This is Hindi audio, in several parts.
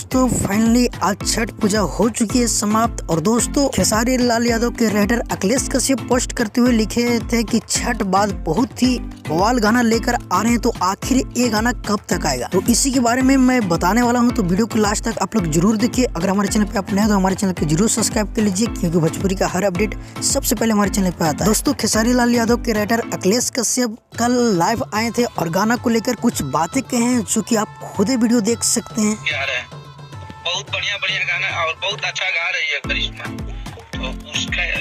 दोस्तों फाइनली आज छठ पूजा हो चुकी है समाप्त। और दोस्तों खेसारी लाल यादव के राइटर अखिलेश कश्यप पोस्ट करते हुए लिखे थे कि छठ बाद बहुत ही बवाल गाना लेकर आ रहे हैं, तो आखिर ये गाना कब तक आएगा, तो इसी के बारे में मैं बताने वाला हूं। तो वीडियो को लास्ट तक आप लोग जरूर देखिए। अगर हमारे चैनल पे आप नए हैं तो हमारे चैनल को जरूर सब्सक्राइब कर लीजिए, क्योंकि भोजपुरी का हर अपडेट सबसे पहले हमारे चैनल पे आता है। दोस्तों खेसारी लाल यादव के राइटर अखिलेश कश्यप कल लाइव आए थे और गाना को लेकर कुछ बातें कहे हैं, जो कि आप खुद वीडियो देख सकते हैं। बहुत बढ़िया गाना और बहुत अच्छा गा रही है करिश्मा, तो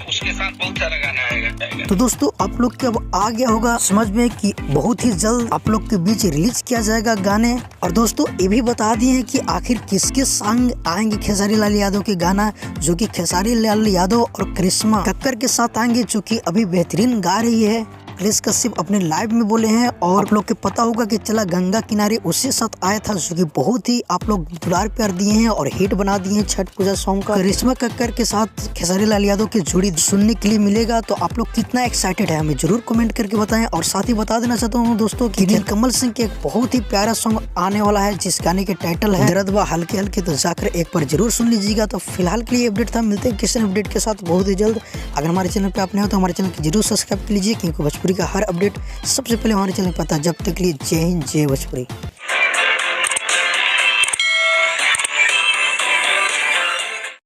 उसके साथ बहुत सारा गाना आएगा। तो दोस्तों आप लोग के अब आ गया होगा समझ में कि बहुत ही जल्द आप लोग के बीच रिलीज किया जाएगा गाने। और दोस्तों ये भी बता दिए हैं कि आखिर किसके सॉन्ग आएंगे खेसारी लाल यादव के गाना, जो कि खेसारी लाल यादव और करिश्मा कक्कर के साथ आएंगे, जो कि अभी बेहतरीन गा रही है। अखिलेश कश्यप अपने लाइव में बोले हैं और आप लोग के पता होगा कि चला गंगा किनारे उसके साथ आया था, जो कि बहुत ही आप लोग दुलार प्यार दिए हैं और हिट बना दिए हैं छठ पूजा सॉन्ग का। करिश्मा कक्कर के साथ खेसारी लाल यादव की जोड़ी सुनने के लिए मिलेगा, तो आप लोग कितना एक्साइटेड है हमें जरूर कमेंट करके बताएं। और साथ ही बता देना चाहता हूँ दोस्तों कि नीलकमल सिंह के एक बहुत ही प्यारा सॉन्ग आने वाला है, जिस गाने के टाइटल है दर्द बा हल्के हल्के, तो जाकर एक बार जरूर सुन लीजिएगा। तो फिलहाल के लिए अपडेट था, मिलते हैं किसी अपडेट के साथ बहुत ही जल्द। अगर हमारे चैनल पे आप नए हो तो हमारे चैनल को जरूर सब्सक्राइब कर लीजिए, क्योंकि भोजपुरी का हर अपडेट सबसे पहले हमारे चैनल पर आता है। जब तक के लिए जय हिंद, जय भोजपुरी।